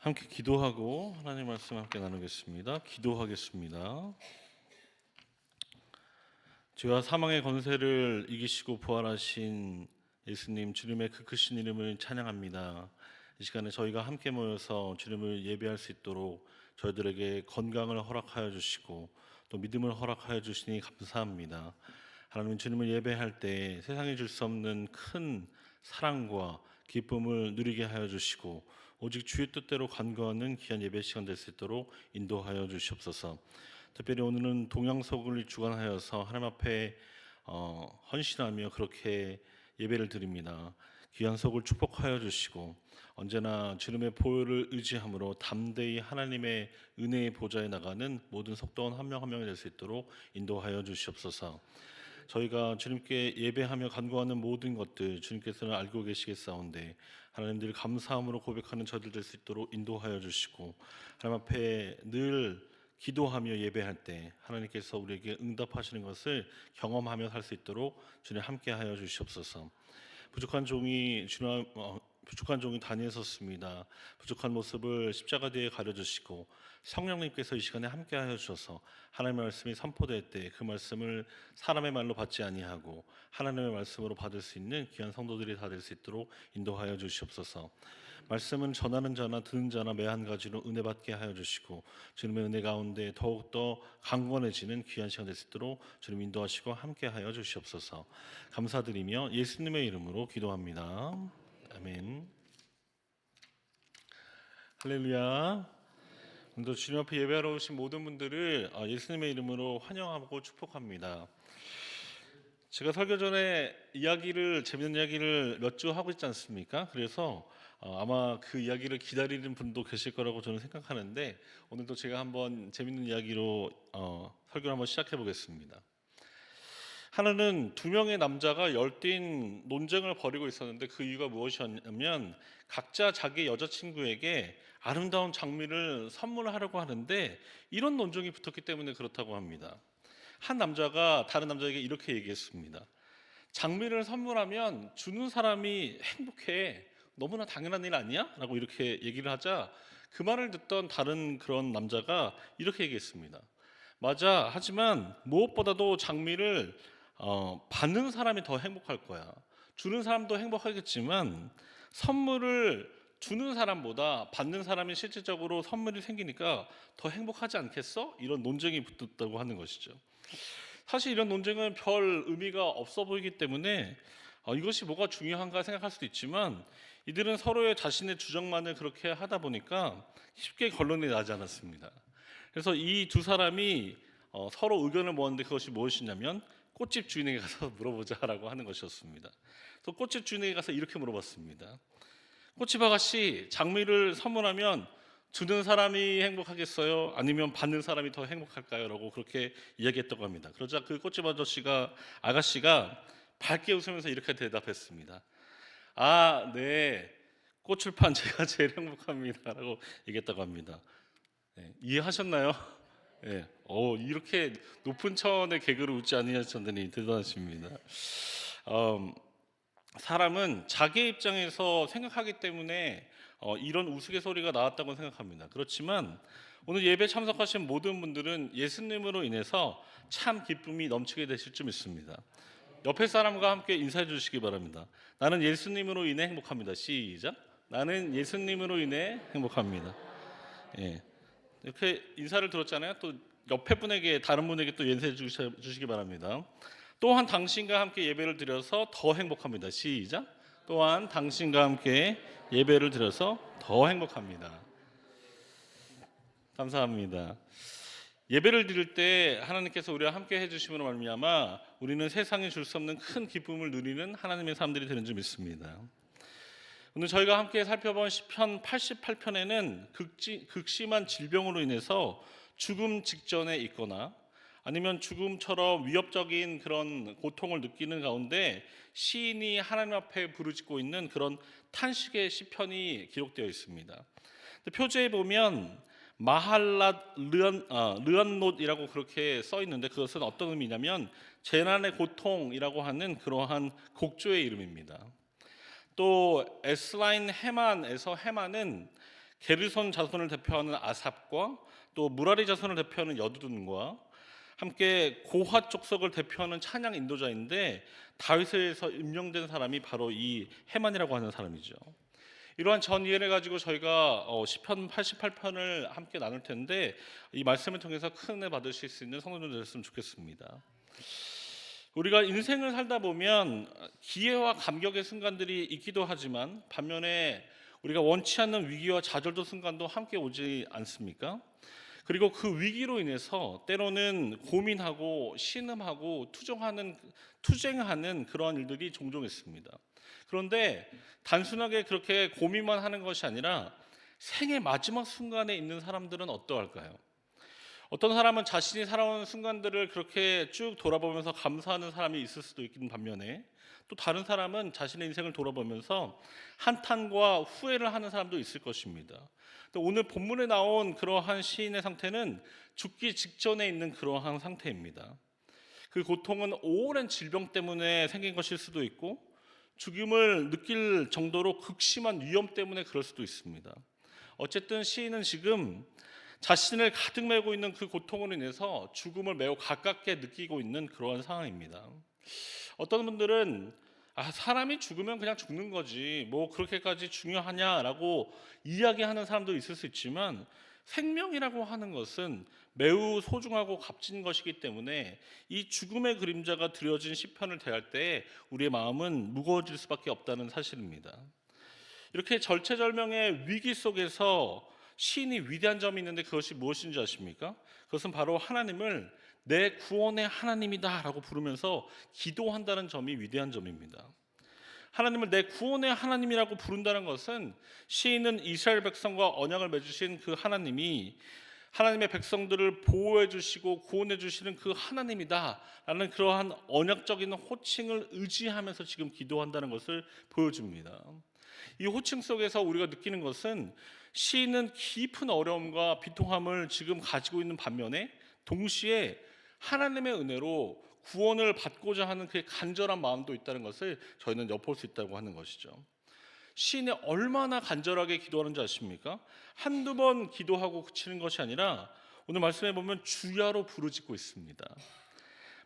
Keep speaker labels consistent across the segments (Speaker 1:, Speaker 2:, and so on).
Speaker 1: 함께 기도하고 하나님 말씀 함께 나누겠습니다. 기도하겠습니다. 죄와 사망의 권세를 이기시고 부활하신 예수님 주님의 그 크신 이름을 찬양합니다. 이 시간에 저희가 함께 모여서 주님을 예배할 수 있도록 저희들에게 건강을 허락하여 주시고 또 믿음을 허락하여 주시니 감사합니다. 하나님, 주님을 예배할 때 세상에 줄 수 없는 큰 사랑과 기쁨을 누리게 하여 주시고 오직 주의 뜻대로 간구하는 귀한 예배 시간 될 수 있도록 인도하여 주시옵소서. 특별히 오늘은 동양석을 주관하여서 하나님 앞에 헌신하며 그렇게 예배를 드립니다. 귀한 속을 축복하여 주시고 언제나 주님의 보혈을 의지함으로 담대히 하나님의 은혜의 보좌에 나가는 모든 속도원 한 명 한 명이 될 수 있도록 인도하여 주시옵소서. 저희가 주님께 예배하며 간구하는 모든 것들 주님께서는 알고 계시겠사온데 하나님 늘 감사함으로 고백하는 저들 될 수 있도록 인도하여 주시고 하나님 앞에 늘 기도하며 예배할 때 하나님께서 우리에게 응답하시는 것을 경험하며 살 수 있도록 주님 함께하여 주시옵소서. 부족한 종이 단위에 섰습니다. 부족한 모습을 십자가 뒤에 가려주시고 성령님께서 이 시간에 함께하여 주셔서 하나님의 말씀이 선포될 때 그 말씀을 사람의 말로 받지 아니하고 하나님의 말씀으로 받을 수 있는 귀한 성도들이 다 될 수 있도록 인도하여 주시옵소서. 말씀은 전하는 자나 듣는 자나 매 한 가지로 은혜 받게 하여 주시고 주님의 은혜 가운데 더욱더 강건해지는 귀한 시간 될 수 있도록 주님 인도하시고 함께하여 주시옵소서. 감사드리며 예수님의 이름으로 기도합니다. 아멘. 할렐루야. 오늘도 주님 앞에 예배하러 오신 모든 분들을 예수님의 이름으로 환영하고 축복합니다. 제가 설교 전에 재밌는 이야기를 몇 주 하고 있지 않습니까? 그래서 아마 그 이야기를 기다리는 분도 계실 거라고 저는 생각하는데 오늘도 제가 한번 재밌는 이야기로 설교를 한번 시작해 보겠습니다. 하나는 두 명의 남자가 열띤 논쟁을 벌이고 있었는데 그 이유가 무엇이었냐면 각자 자기 여자친구에게 아름다운 장미를 선물하려고 하는데 이런 논쟁이 붙었기 때문에 그렇다고 합니다. 한 남자가 다른 남자에게 이렇게 얘기했습니다. 장미를 선물하면 주는 사람이 행복해. 너무나 당연한 일 아니야? 라고 이렇게 얘기를 하자 그 말을 듣던 다른 그런 남자가 이렇게 얘기했습니다. 맞아. 하지만 무엇보다도 장미를 받는 사람이 더 행복할 거야. 주는 사람도 행복하겠지만 선물을 주는 사람보다 받는 사람이 실질적으로 선물이 생기니까 더 행복하지 않겠어? 이런 논쟁이 붙었다고 하는 것이죠. 사실 이런 논쟁은 별 의미가 없어 보이기 때문에 이것이 뭐가 중요한가 생각할 수도 있지만 이들은 서로의 자신의 주장만을 그렇게 하다 보니까 쉽게 결론이 나지 않았습니다. 그래서 이 두 사람이 서로 의견을 모았는데 그것이 무엇이냐면 꽃집 주인에게 가서 물어보자라고 하는 것이었습니다. 또 꽃집 주인에게 가서 이렇게 물어봤습니다. 꽃집 아가씨, 장미를 선물하면 주는 사람이 행복하겠어요? 아니면 받는 사람이 더 행복할까요? 라고 그렇게 이야기했다고 합니다. 그러자 그 꽃집 아가씨가 밝게 웃으면서 이렇게 대답했습니다. 아, 네, 꽃을 판 제가 제일 행복합니다. 라고 얘기했다고 합니다. 네, 이해하셨나요? 네, 이렇게 높은 차원의 개그를 웃지 아니하셨더니 대단하십니다. 사람은 자기 입장에서 생각하기 때문에 이런 우스갯소리가 나왔다고 생각합니다. 그렇지만 오늘 예배 참석하신 모든 분들은 예수님으로 인해서 참 기쁨이 넘치게 되실 줄 믿습니다. 옆에 사람과 함께 인사해 주시기 바랍니다. 나는 예수님으로 인해 행복합니다. 시작. 나는 예수님으로 인해 행복합니다. 예. 이렇게 인사를 들었잖아요. 또 옆에 분에게 다른 분에게 또 인사해 주시기 바랍니다. 또한 당신과 함께 예배를 드려서 더 행복합니다. 시작. 또한 당신과 함께 예배를 드려서 더 행복합니다. 감사합니다. 예배를 드릴 때 하나님께서 우리와 함께 해주심으로 말미암아 우리는 세상에 줄 수 없는 큰 기쁨을 누리는 하나님의 사람들이 되는 줄 믿습니다. 오늘 저희가 함께 살펴본 시편 88편에는 극심한 질병으로 인해서 죽음 직전에 있거나 아니면 죽음처럼 위협적인 그런 고통을 느끼는 가운데 시인이 하나님 앞에 부르짖고 있는 그런 탄식의 시편이 기록되어 있습니다. 표제에 보면 마할랏 르안롯이라고 그렇게 써 있는데 그것은 어떤 의미냐면 재난의 고통이라고 하는 그러한 곡조의 이름입니다. 또 에스라인 헤만에서 헤만은 게르손 자손을 대표하는 아삽과 또 무라리 자손을 대표하는 여두둔과 함께 고핫 족속을 대표하는 찬양 인도자인데 다윗에서 임명된 사람이 바로 이 헤만이라고 하는 사람이죠. 이러한 전 이해를 가지고 저희가 시편 88편을 함께 나눌 텐데 이 말씀을 통해서 큰 은혜 받으실 수 있는 성도들 되셨으면 좋겠습니다. 우리가 인생을 살다 보면 기회와 감격의 순간들이 있기도 하지만 반면에 우리가 원치 않는 위기와 좌절도 순간도 함께 오지 않습니까? 그리고 그 위기로 인해서 때로는 고민하고 신음하고 투쟁하는 그러한 일들이 종종 있습니다. 그런데 단순하게 그렇게 고민만 하는 것이 아니라 생의 마지막 순간에 있는 사람들은 어떠할까요? 어떤 사람은 자신이 살아온 순간들을 그렇게 쭉 돌아보면서 감사하는 사람이 있을 수도 있는 반면에 또 다른 사람은 자신의 인생을 돌아보면서 한탄과 후회를 하는 사람도 있을 것입니다. 오늘 본문에 나온 그러한 시인의 상태는 죽기 직전에 있는 그러한 상태입니다. 그 고통은 오랜 질병 때문에 생긴 것일 수도 있고 죽음을 느낄 정도로 극심한 위험 때문에 그럴 수도 있습니다. 어쨌든 시인은 지금 자신을 가득 메고 있는 그 고통으로 인해서 죽음을 매우 가깝게 느끼고 있는 그러한 상황입니다. 어떤 분들은 사람이 죽으면 그냥 죽는 거지 뭐 그렇게까지 중요하냐라고 이야기하는 사람도 있을 수 있지만 생명이라고 하는 것은 매우 소중하고 값진 것이기 때문에 이 죽음의 그림자가 드려진 시편을 대할 때 우리의 마음은 무거워질 수밖에 없다는 사실입니다. 이렇게 절체절명의 위기 속에서 시인이 위대한 점이 있는데 그것이 무엇인지 아십니까? 그것은 바로 하나님을 내 구원의 하나님이다 라고 부르면서 기도한다는 점이 위대한 점입니다. 하나님을 내 구원의 하나님이라고 부른다는 것은 시인은 이스라엘 백성과 언약을 맺으신 그 하나님이 하나님의 백성들을 보호해 주시고 구원해 주시는 그 하나님이다 라는 그러한 언약적인 호칭을 의지하면서 지금 기도한다는 것을 보여줍니다. 이 호칭 속에서 우리가 느끼는 것은 시인은 깊은 어려움과 비통함을 지금 가지고 있는 반면에 동시에 하나님의 은혜로 구원을 받고자 하는 그 간절한 마음도 있다는 것을 저희는 엿볼 수 있다고 하는 것이죠. 시인이 얼마나 간절하게 기도하는지 아십니까? 한두 번 기도하고 그치는 것이 아니라 오늘 말씀해 보면 주야로 부르짖고 있습니다.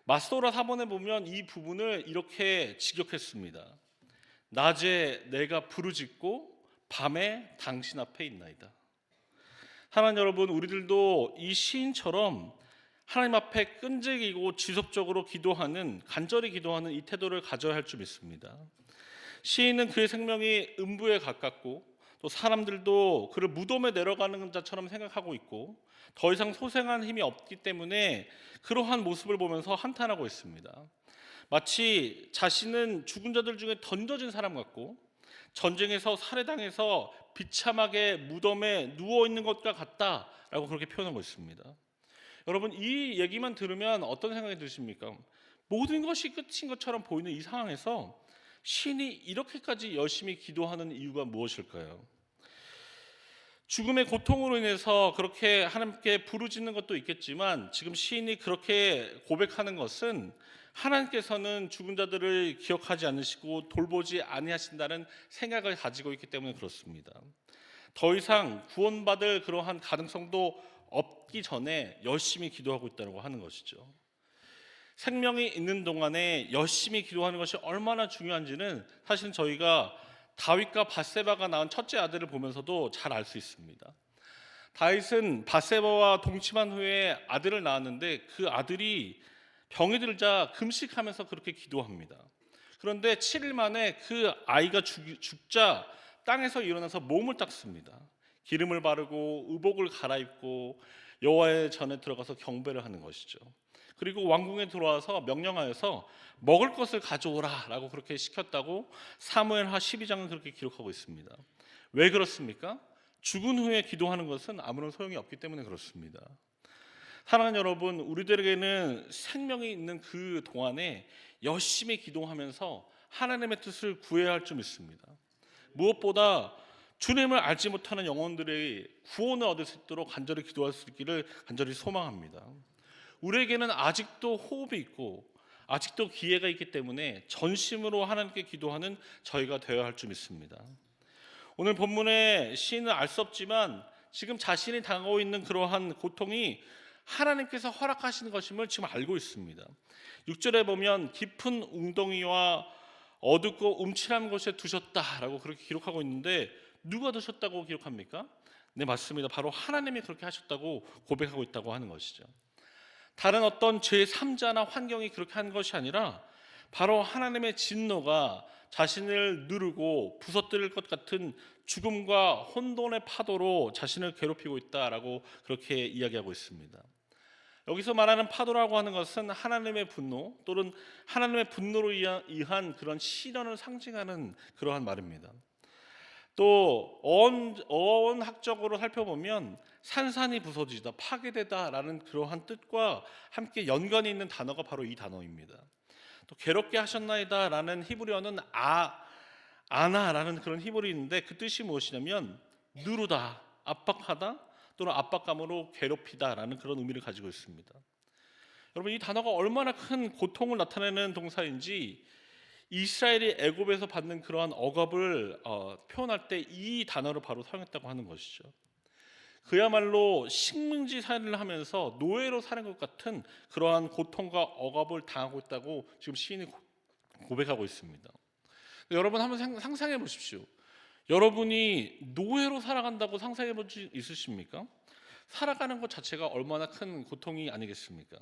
Speaker 1: 마스도라 4번에 보면 이 부분을 이렇게 직역했습니다. 낮에 내가 부르짖고 밤에 당신 앞에 있나이다. 하나님 여러분, 우리들도 이 시인처럼 하나님 앞에 끈질기고 지속적으로 기도하는, 간절히 기도하는 이 태도를 가져야 할 줄 믿습니다. 시인은 그의 생명이 음부에 가깝고 또 사람들도 그를 무덤에 내려가는 자처럼 생각하고 있고 더 이상 소생할 힘이 없기 때문에 그러한 모습을 보면서 한탄하고 있습니다. 마치 자신은 죽은 자들 중에 던져진 사람 같고 전쟁에서 살해당해서 비참하게 무덤에 누워있는 것과 같다라고 그렇게 표현하고 있습니다. 여러분, 이 얘기만 들으면 어떤 생각이 드십니까? 모든 것이 끝인 것처럼 보이는 이 상황에서 시인이 이렇게까지 열심히 기도하는 이유가 무엇일까요? 죽음의 고통으로 인해서 그렇게 하나님께 부르짖는 것도 있겠지만 지금 시인이 그렇게 고백하는 것은 하나님께서는 죽은 자들을 기억하지 않으시고 돌보지 아니하신다는 생각을 가지고 있기 때문에 그렇습니다. 더 이상 구원받을 그러한 가능성도 없기 전에 열심히 기도하고 있다고 하는 것이죠. 생명이 있는 동안에 열심히 기도하는 것이 얼마나 중요한지는 사실은 저희가 다윗과 밧세바가 낳은 첫째 아들을 보면서도 잘 알 수 있습니다. 다윗은 밧세바와 동침한 후에 아들을 낳았는데 그 아들이 병이 들자 금식하면서 그렇게 기도합니다. 그런데 7일 만에 그 아이가 죽자 땅에서 일어나서 몸을 닦습니다. 기름을 바르고 의복을 갈아입고 여호와의 전에 들어가서 경배를 하는 것이죠. 그리고 왕궁에 들어와서 명령하여서 먹을 것을 가져오라 라고 그렇게 시켰다고 사무엘하 12장은 그렇게 기록하고 있습니다. 왜 그렇습니까? 죽은 후에 기도하는 것은 아무런 소용이 없기 때문에 그렇습니다. 사랑하는 여러분, 우리들에게는 생명이 있는 그 동안에 열심히 기도하면서 하나님의 뜻을 구해야 할 줄 믿습니다. 무엇보다 주님을 알지 못하는 영혼들이 구원을 얻을 수 있도록 간절히 기도할 수 있기를 간절히 소망합니다. 우리에게는 아직도 호흡이 있고 아직도 기회가 있기 때문에 전심으로 하나님께 기도하는 저희가 되어야 할 줄 믿습니다. 오늘 본문의 시인은 알 수 없지만 지금 자신이 당하고 있는 그러한 고통이 하나님께서 허락하시는 것임을 지금 알고 있습니다. 6절에 보면 깊은 웅덩이와 어둡고 음침한 곳에 두셨다라고 그렇게 기록하고 있는데 누가 두셨다고 기록합니까? 네, 맞습니다. 바로 하나님이 그렇게 하셨다고 고백하고 있다고 하는 것이죠. 다른 어떤 제3자나 환경이 그렇게 한 것이 아니라 바로 하나님의 진노가 자신을 누르고 부서뜨릴 것 같은 죽음과 혼돈의 파도로 자신을 괴롭히고 있다라고 그렇게 이야기하고 있습니다. 여기서 말하는 파도라고 하는 것은 하나님의 분노 또는 하나님의 분노로 의한 그런 시련을 상징하는 그러한 말입니다. 또 어원학적으로 살펴보면 산산이 부서지다, 파괴되다라는 그러한 뜻과 함께 연관이 있는 단어가 바로 이 단어입니다. 또 괴롭게 하셨나이다라는 히브리어는 아나라는 그런 히브리어인데 그 뜻이 무엇이냐면 누르다, 압박하다 또는 압박감으로 괴롭히다라는 그런 의미를 가지고 있습니다. 여러분, 이 단어가 얼마나 큰 고통을 나타내는 동사인지 이스라엘이 애굽에서 받는 그러한 억압을 표현할 때 이 단어를 바로 사용했다고 하는 것이죠. 그야말로 식민지 생활을 하면서 노예로 사는 것 같은 그러한 고통과 억압을 당하고 있다고 지금 시인이 고백하고 있습니다. 여러분 한번 상상해 보십시오. 여러분이 노예로 살아간다고 상상해 본 적 있으십니까? 살아가는 것 자체가 얼마나 큰 고통이 아니겠습니까?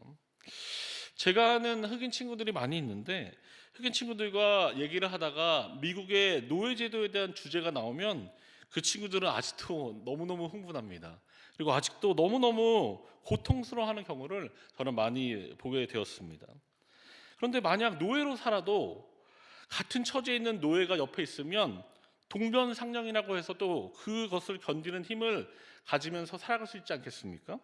Speaker 1: 제가 아는 흑인 친구들이 많이 있는데 흑인 친구들과 얘기를 하다가 미국의 노예제도에 대한 주제가 나오면 그 친구들은 아직도 너무너무 흥분합니다. 그리고 아직도 너무너무 고통스러워하는 경우를 저는 많이 보게 되었습니다. 그런데 만약 노예로 살아도 같은 처지에 있는 노예가 옆에 있으면 동변상련이라고 해서 또 그것을 견디는 힘을 가지면서 살아갈 수 있지 않겠습니까?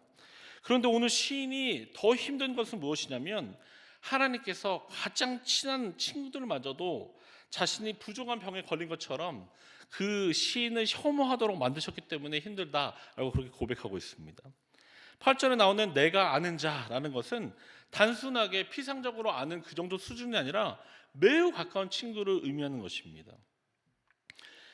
Speaker 1: 그런데 오늘 시인이 더 힘든 것은 무엇이냐면 하나님께서 가장 친한 친구들마저도 자신이 부정한 병에 걸린 것처럼 그 시인을 혐오하도록 만드셨기 때문에 힘들다라고 그렇게 고백하고 있습니다. 8절에 나오는 내가 아는 자라는 것은 단순하게 피상적으로 아는 그 정도 수준이 아니라 매우 가까운 친구를 의미하는 것입니다.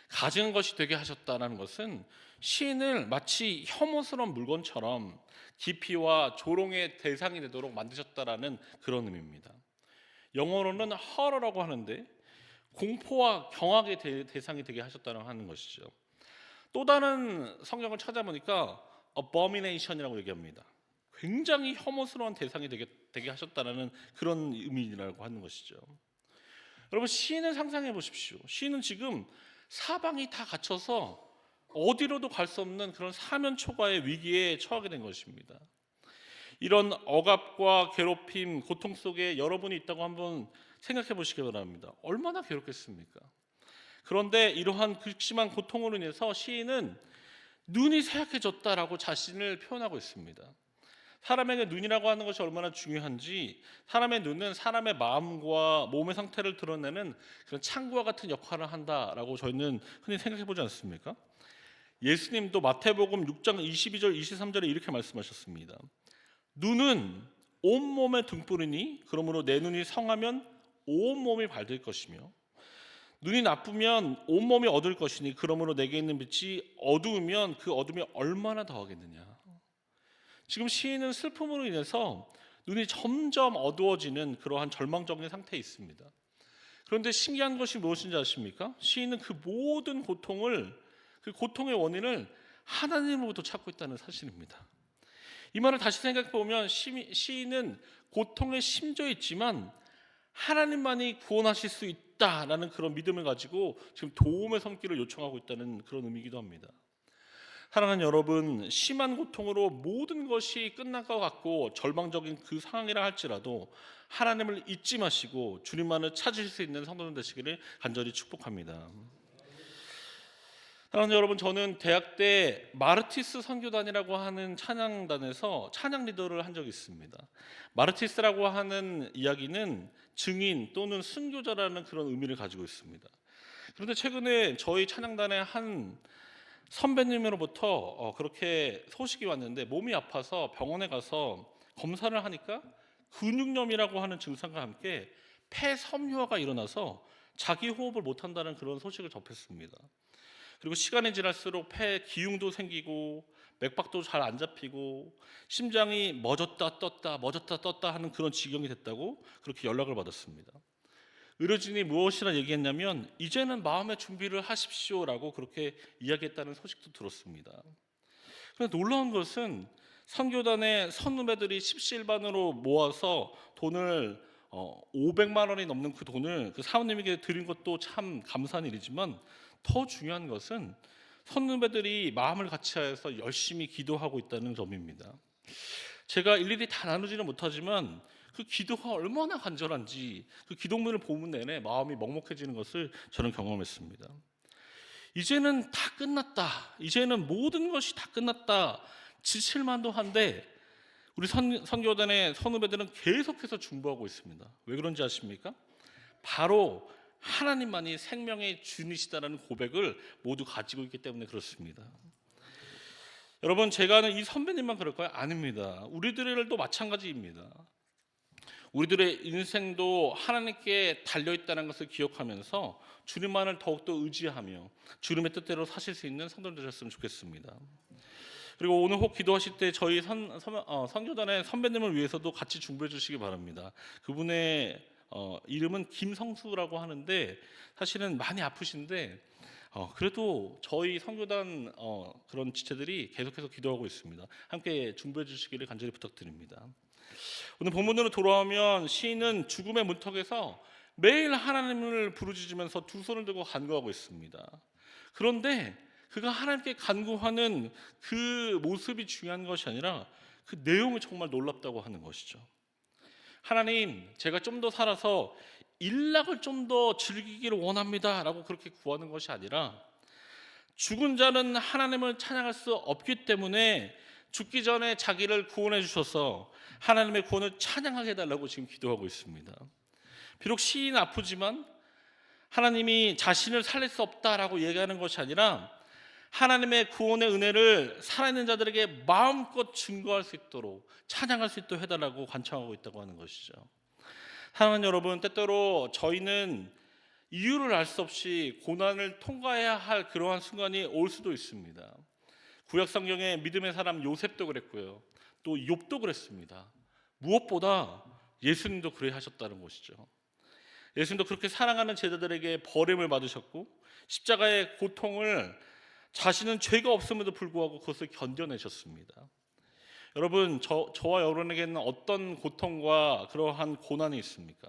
Speaker 1: 가진 것이 되게 하셨다는 것은 시인을 마치 혐오스러운 물건처럼 기피와 조롱의 대상이 되도록 만드셨다라는 그런 의미입니다. 영어로는 horror라고 하는데 공포와 경악의 대상이 되게 하셨다는 하는 것이죠. 또 다른 성경을 찾아보니까 abomination이라고 얘기합니다. 굉장히 혐오스러운 대상이 되게 하셨다는 그런 의미라고 하는 것이죠. 여러분, 시인을 상상해 보십시오. 시인은 지금 사방이 다 갇혀서 어디로도 갈 수 없는 그런 사면 초과의 위기에 처하게 된 것입니다. 이런 억압과 괴롭힘, 고통 속에 여러분이 있다고 한번 생각해 보시기 바랍니다. 얼마나 괴롭겠습니까? 그런데 이러한 극심한 고통으로 인해서 시인은 눈이 쇠약해졌다라고 자신을 표현하고 있습니다. 사람에게 눈이라고 하는 것이 얼마나 중요한지, 사람의 눈은 사람의 마음과 몸의 상태를 드러내는 그런 창구와 같은 역할을 한다라고 저희는 흔히 생각해 보지 않습니까? 예수님도 마태복음 6장 22절 23절에 이렇게 말씀하셨습니다. 눈은 온몸의 등불이니 그러므로 내 눈이 성하면 온몸이 밝을 것이며 눈이 나쁘면 온몸이 어두울 것이니 그러므로 내게 있는 빛이 어두우면 그 어둠이 얼마나 더하겠느냐. 지금 시인은 슬픔으로 인해서 눈이 점점 어두워지는 그러한 절망적인 상태에 있습니다. 그런데 신기한 것이 무엇인지 아십니까? 시인은 그 모든 고통을, 그 고통의 원인을 하나님으로부터 찾고 있다는 사실입니다. 이 말을 다시 생각해 보면 시인은 고통에 심져 있지만 하나님만이 구원하실 수 있다라는 그런 믿음을 가지고 지금 도움의 손길을 요청하고 있다는 그런 의미이기도 합니다. 사랑하는 여러분, 심한 고통으로 모든 것이 끝날 것 같고 절망적인 그 상황이라 할지라도 하나님을 잊지 마시고 주님만을 찾으실 수 있는 성도들 되시기를 간절히 축복합니다. 사랑하는 여러분, 저는 대학 때 마르티스 선교단이라고 하는 찬양단에서 찬양 리더를 한 적이 있습니다. 마르티스라고 하는 이야기는 증인 또는 순교자라는 그런 의미를 가지고 있습니다. 그런데 최근에 저희 찬양단의 한 선배님으로부터 그렇게 소식이 왔는데 몸이 아파서 병원에 가서 검사를 하니까 근육염이라고 하는 증상과 함께 폐섬유화가 일어나서 자기 호흡을 못한다는 그런 소식을 접했습니다. 그리고 시간이 지날수록 폐에 기흉도 생기고 맥박도 잘 안 잡히고 심장이 멎었다 떴다 하는 그런 지경이 됐다고 그렇게 연락을 받았습니다. 의료진이 무엇이라 얘기했냐면 이제는 마음의 준비를 하십시오라고 그렇게 이야기했다는 소식도 들었습니다. 그런데 놀라운 것은 선교단의 선후배들이 십시일반으로 모아서 돈을 500만 원이 넘는 그 돈을 그 사모님에게 드린 것도 참 감사한 일이지만 더 중요한 것은 선후배들이 마음을 같이하여서 열심히 기도하고 있다는 점입니다. 제가 일일이 다 나누지는 못하지만 그 기도가 얼마나 간절한지 그 기도문을 보는 내내 마음이 먹먹해지는 것을 저는 경험했습니다. 이제는 다 끝났다. 이제는 모든 것이 다 끝났다. 지칠만도 한데 우리 선교단의 선후배들은 계속해서 중보하고 있습니다. 왜 그런지 아십니까? 바로 하나님만이 생명의 주인이시다라는 고백을 모두 가지고 있기 때문에 그렇습니다. 여러분, 제가 아는 이 선배님만 그럴까요? 아닙니다. 우리들도 마찬가지입니다. 우리들의 인생도 하나님께 달려있다는 것을 기억하면서 주님만을 더욱더 의지하며 주님의 뜻대로 사실 수 있는 성도들 되셨으면 좋겠습니다. 그리고 오늘 혹 기도하실 때 저희 선교단의 선배님을 위해서도 같이 중보해 주시기 바랍니다. 그분의 이름은 김성수라고 하는데 사실은 많이 아프신데 그래도 저희 선교단 그런 지체들이 계속해서 기도하고 있습니다. 함께 중보해 주시기를 간절히 부탁드립니다. 오늘 본문으로 돌아오면 시인은 죽음의 문턱에서 매일 하나님을 부르짖으면서 두 손을 들고 간구하고 있습니다. 그런데 그가 하나님께 간구하는 그 모습이 중요한 것이 아니라 그 내용이 정말 놀랍다고 하는 것이죠. 하나님, 제가 좀 더 살아서 일락을 좀 더 즐기기를 원합니다 라고 그렇게 구하는 것이 아니라 죽은 자는 하나님을 찬양할 수 없기 때문에 죽기 전에 자기를 구원해 주셔서 하나님의 구원을 찬양하게 해달라고 지금 기도하고 있습니다. 비록 시인은 아프지만 하나님이 자신을 살릴 수 없다라고 얘기하는 것이 아니라 하나님의 구원의 은혜를 살아있는 자들에게 마음껏 증거할 수 있도록 찬양할 수 있도록 해달라고 간청하고 있다고 하는 것이죠. 사랑하는 여러분, 때때로 저희는 이유를 알 수 없이 고난을 통과해야 할 그러한 순간이 올 수도 있습니다. 구약 성경의 믿음의 사람 요셉도 그랬고요, 또 욥도 그랬습니다. 무엇보다 예수님도 그래 하셨다는 것이죠. 예수님도 그렇게 사랑하는 제자들에게 버림을 받으셨고 십자가의 고통을 자신은 죄가 없음에도 불구하고 그것을 견뎌내셨습니다. 여러분, 저와 여러분에게는 어떤 고통과 그러한 고난이 있습니까?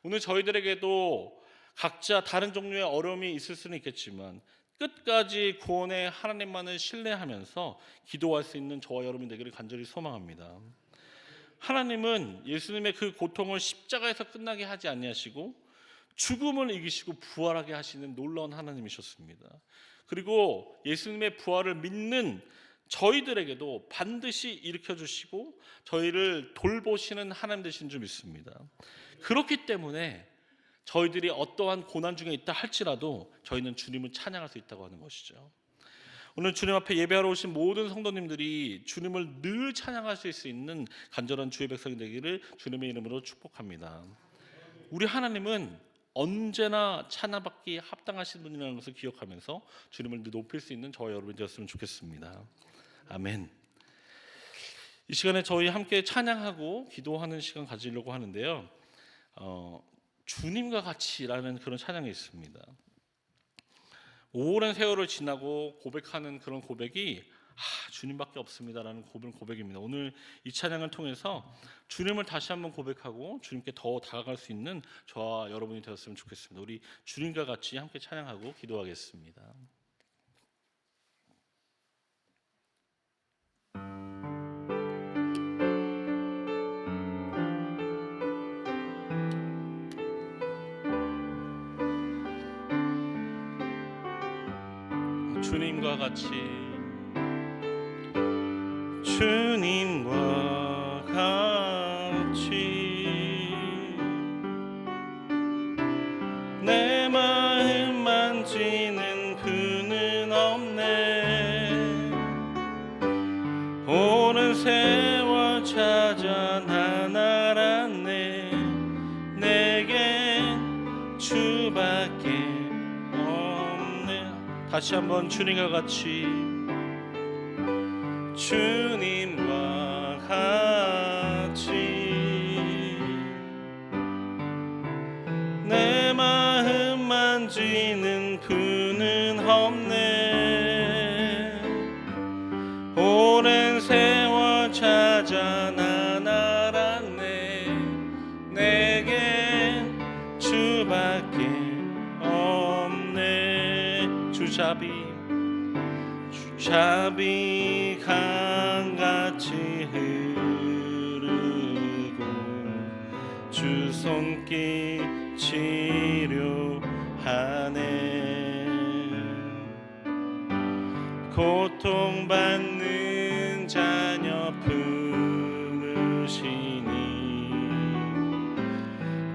Speaker 1: 오늘 저희들에게도 각자 다른 종류의 어려움이 있을 수는 있겠지만 끝까지 구원의 하나님만을 신뢰하면서 기도할 수 있는 저와 여러분이 되기를 간절히 소망합니다. 하나님은 예수님의 그 고통을 십자가에서 끝나게 하지 아니하시고 죽음을 이기시고 부활하게 하시는 놀라운 하나님이셨습니다. 그리고 예수님의 부활을 믿는 저희들에게도 반드시 일으켜주시고 저희를 돌보시는 하나님 되신 줄 믿습니다. 그렇기 때문에 저희들이 어떠한 고난 중에 있다 할지라도 저희는 주님을 찬양할 수 있다고 하는 것이죠. 오늘 주님 앞에 예배하러 오신 모든 성도님들이 주님을 늘 찬양할 수 있는 간절한 주의 백성이 되기를 주님의 이름으로 축복합니다. 우리 하나님은 언제나 찬양받기 합당하신 분이라는 것을 기억하면서 주님을 늘 높일 수 있는 저와 여러분이 되었으면 좋겠습니다. 아멘. 이 시간에 저희 함께 찬양하고 기도하는 시간 가지려고 하는데요, 주님과 같이라는 그런 찬양이 있습니다. 오랜 세월을 지나고 고백하는 그런 고백이 주님밖에 없습니다라는 고백입니다. 오늘 이 찬양을 통해서 주님을 다시 한번 고백하고 주님께 더 다가갈 수 있는 저와 여러분이 되었으면 좋겠습니다. 우리 주님과 같이 함께 찬양하고 기도하겠습니다. 주님과 같이, 주님과 같이 내 마음 만지는 그는 없네. 오랜 세월 찾아 난 알았네. 내겐 주밖에 없네. 다시 한번 주님과 같이, 주님과 같이 내 마음 만지는 분은 없네. 오랜 세월 찾아 난 알았네. 내겐 주밖에 없네. 주잡이 강같이 흐르고 주 손길 치료하네. 고통받는 자녀 품으시니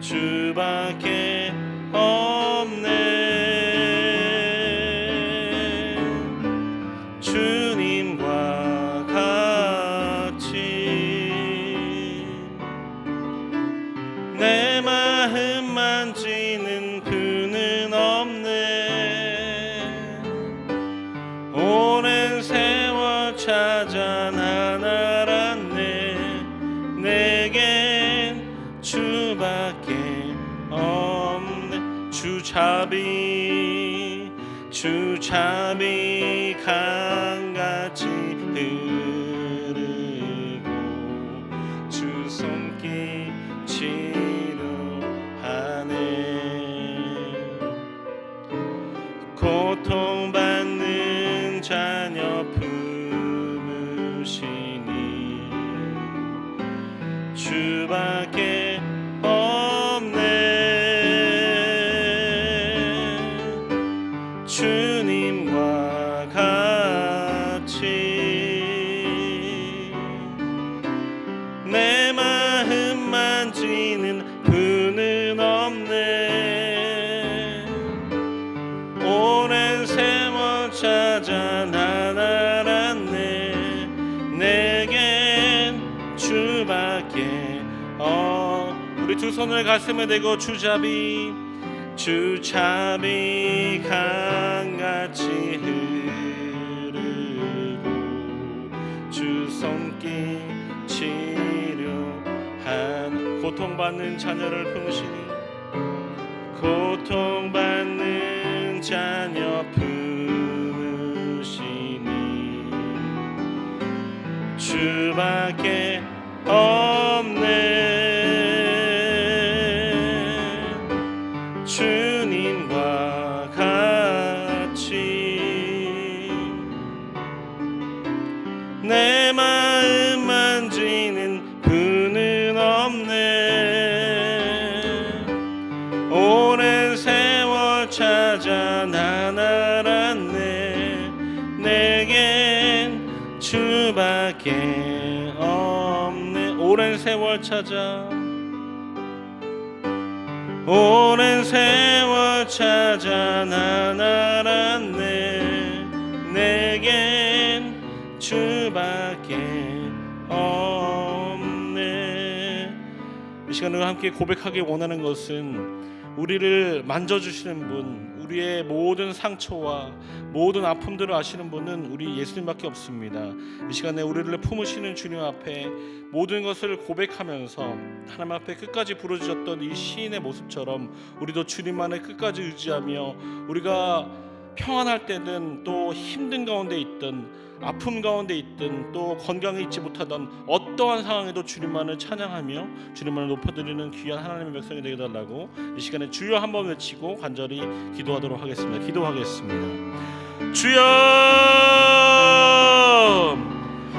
Speaker 1: 주밖에 없네. 주님과 같이 내 마음 만지는 분은 없네. 오랜 세월 찾아 난 알았네. 내겐 주밖에 없네. 주잡이 강같이 흐르고 주 손길 치료하네. 고통받는 자녀 품으시니 주밖에 없네. 주님과 같이 내 마음 만지는 분은 없네. 오랜 세월 찾아 난 알았네. 내겐 주밖에 우리 두 손을 가슴에 대고 주잡이 강같이 흐르고 주 손길 치료한 고통받는 자녀를 품으시니 고통받는 자녀 품으시니 주밖에 없네. 주님과 같이 내 마음 만지는 분은 없네. 오랜 세월 찾아 난 알았네. 내겐 주밖에 없네. 오랜 세월 찾아 난 알았네. 내겐 주밖에 없네. 이 시간을 함께 고백하기 원하는 것은 우리를 만져주시는 분, 우리의 모든 상처와 모든 아픔들을 아시는 분은 우리 예수님밖에 없습니다. 이 시간에 우리를 품으시는 주님 앞에 모든 것을 고백하면서 하나님 앞에 끝까지 부르짖었던 이 시인의 모습처럼 우리도 주님만을 끝까지 의지하며 우리가 평안할 때는 또 힘든 가운데 있든 아픔 가운데 있든 또 건강에 있지 못하던 어떠한 상황에도 주님만을 찬양하며 주님만을 높여드리는 귀한 하나님의 백성이 되게 달라고 이 시간에 주여 한번 외치고 간절히 기도하도록 하겠습니다. 기도하겠습니다. 주여,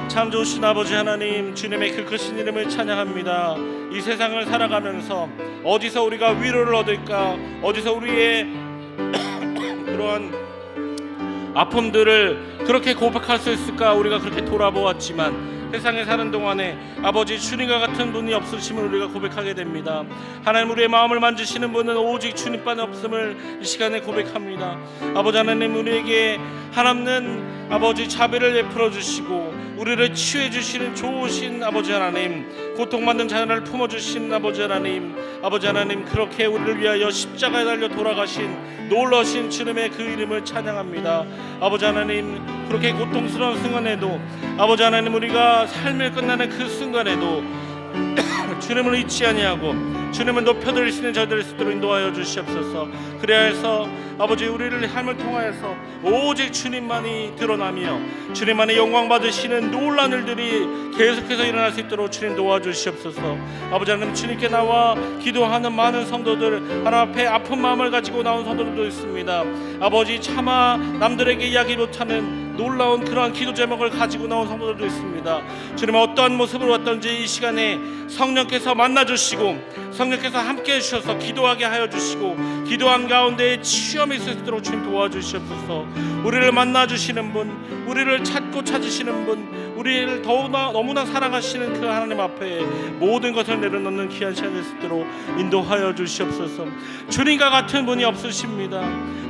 Speaker 1: 참 좋으신 아버지 하나님, 주님의 그 크신 이름을 찬양합니다. 이 세상을 살아가면서 어디서 우리가 위로를 얻을까, 어디서 우리의 그러한 아픔들을 그렇게 고백할 수 있을까 우리가 그렇게 돌아보았지만 세상에 사는 동안에 아버지 주님과 같은 분이 없으심을 우리가 고백하게 됩니다. 하나님, 우리의 마음을 만지시는 분은 오직 주님만 없음을 이 시간에 고백합니다. 아버지 하나님, 우리에게 하나님은 아버지 자비를 베풀어 주시고 우리를 치유해 주시는 좋으신 아버지 하나님, 고통받는 자녀를 품어 주시는 아버지 하나님, 아버지 하나님, 그렇게 우리를 위하여 십자가에 달려 돌아가신 놀라신 주님의 그 이름을 찬양합니다. 아버지 하나님, 그렇게 고통스러운 순간에도 아버지 하나님, 우리가 삶을 끝나는 그 순간에도 주님을 잊지 아니하고 주님을 높여드릴 수 있는 저희들 수 있도록 인도하여 주시옵소서. 그래야 해서 아버지, 우리를 삶을 통하여서 오직 주님만이 드러나며 주님만의 영광 받으시는 놀라운 일들이 계속해서 일어날 수 있도록 주님 도와주시옵소서. 아버지 하나님, 주님께 나와 기도하는 많은 성도들, 하나님 앞에 아픈 마음을 가지고 나온 성도들도 있습니다. 아버지, 차마 남들에게 이야기 못하는 놀라운 그러한 기도 제목을 가지고 나온 성도들도 있습니다. 주님, 어떠한 모습으로 왔던지 이 시간에 성령께서 만나주시고 성령께서 함께 해주셔서 기도하게 하여 주시고 기도한 가운데 치유함이 있을 수 있도록 주님 도와주시옵소서. 우리를 만나주시는 분, 우리를 찾고 찾으시는 분, 우리를 너무나 사랑하시는 그 하나님 앞에 모든 것을 내려놓는 귀한 시간 될 수 있도록 인도하여 주시옵소서. 주님과 같은 분이 없으십니다.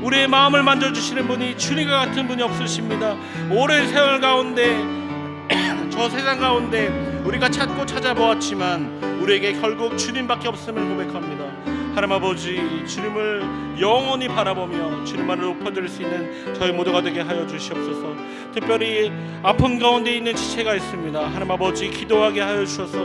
Speaker 1: 우리의 마음을 만져주시는 분이 주님과 같은 분이 없으십니다. 오랜 세월 가운데 저 세상 가운데 우리가 찾고 찾아보았지만 우리에게 결국 주님밖에 없음을 고백합니다. 하나님 아버지, 주님을 영원히 바라보며 주님만을 높여드릴 수 있는 저희 모두가 되게 하여 주시옵소서. 특별히 아픈 가운데 있는 지체가 있습니다. 하나님 아버지, 기도하게 하여 주셔서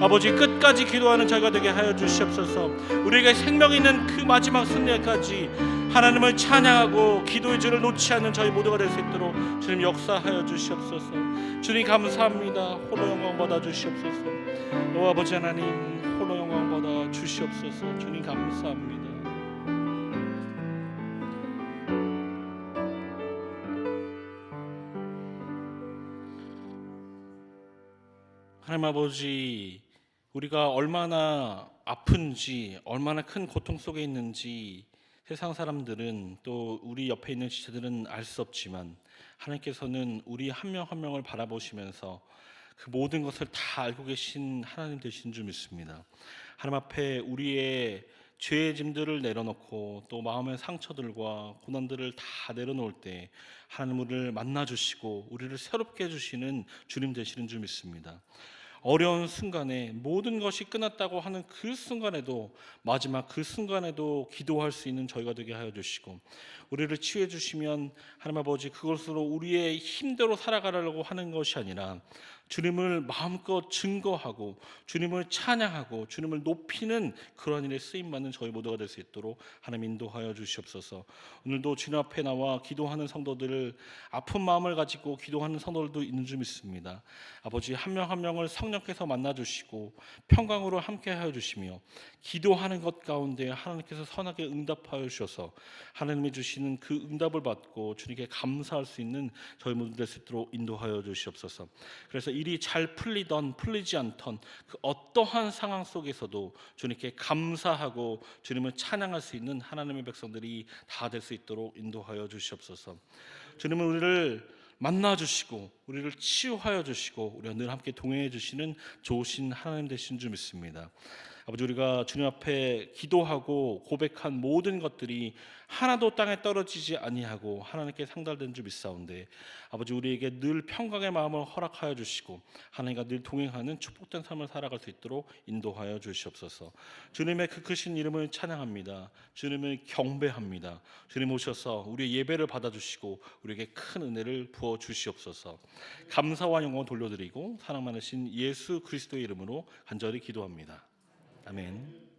Speaker 1: 아버지, 끝까지 기도하는 저희가 되게 하여 주시옵소서. 우리에게 생명이 있는 그 마지막 순간까지 하나님을 찬양하고 기도의 줄을 놓지 않는 저희 모두가 될 수 있도록 주님 역사하여 주시옵소서. 주님 감사합니다. 홀로 영광 받아 주시옵소서. 오 아버지 하나님, 홀로 영광 받아 주시옵소서. 주님 감사합니다. 하나님 아버지, 우리가 얼마나 아픈지, 얼마나 큰 고통 속에 있는지 세상 사람들은, 또 우리 옆에 있는 지체들은 알 수 없지만 하나님께서는 우리 한 명 한 명을 바라보시면서 그 모든 것을 다 알고 계신 하나님 되신 줄 믿습니다. 하나님 앞에 우리의 죄의 짐들을 내려놓고 또 마음의 상처들과 고난들을 다 내려놓을 때 하나님 우리를 만나주시고 우리를 새롭게 해주시는 주님 되시는 줄 믿습니다. 어려운 순간에 모든 것이 끝났다고 하는 그 순간에도, 마지막 그 순간에도 기도할 수 있는 저희가 되게 하여 주시고 우리를 치유해 주시면 하나님 아버지, 그것으로 우리의 힘대로 살아가려고 하는 것이 아니라 주님을 마음껏 증거하고 주님을 찬양하고 주님을 높이는 그러한 일에 쓰임받는 저희 모두가 될 수 있도록 하나님 인도하여 주시옵소서. 오늘도 주님 앞에 나와 기도하는 성도들을, 아픈 마음을 가지고 기도하는 성도들도 있는 줄 믿습니다. 아버지, 한 명 한 명을 성령께서 만나주시고 평강으로 함께하여 주시며 기도하는 것 가운데 하나님께서 선하게 응답하여 주셔서 하나님이 주시는 그 응답을 받고 주님께 감사할 수 있는 저희 모두 될 수 있도록 인도하여 주시옵소서. 그래서 일이 잘 풀리던 풀리지 않던 그 어떠한 상황 속에서도 주님께 감사하고 주님을 찬양할 수 있는 하나님의 백성들이 다 될 수 있도록 인도하여 주시옵소서. 주님은 우리를 만나주시고 우리를 치유하여 주시고 우리와 늘 함께 동행해 주시는 좋으신 하나님 되신 줄 믿습니다. 아버지, 우리가 주님 앞에 기도하고 고백한 모든 것들이 하나도 땅에 떨어지지 아니하고 하나님께 상달된 줄 믿사온데, 아버지, 우리에게 늘 평강의 마음을 허락하여 주시고 하나님과 늘 동행하는 축복된 삶을 살아갈 수 있도록 인도하여 주시옵소서. 주님의 그 크신 이름을 찬양합니다. 주님을 경배합니다. 주님 오셔서 우리의 예배를 받아주시고 우리에게 큰 은혜를 부어 주시옵소서. 감사와 영광을 돌려드리고 사랑 많으신 예수 그리스도의 이름으로 간절히 기도합니다. 아멘.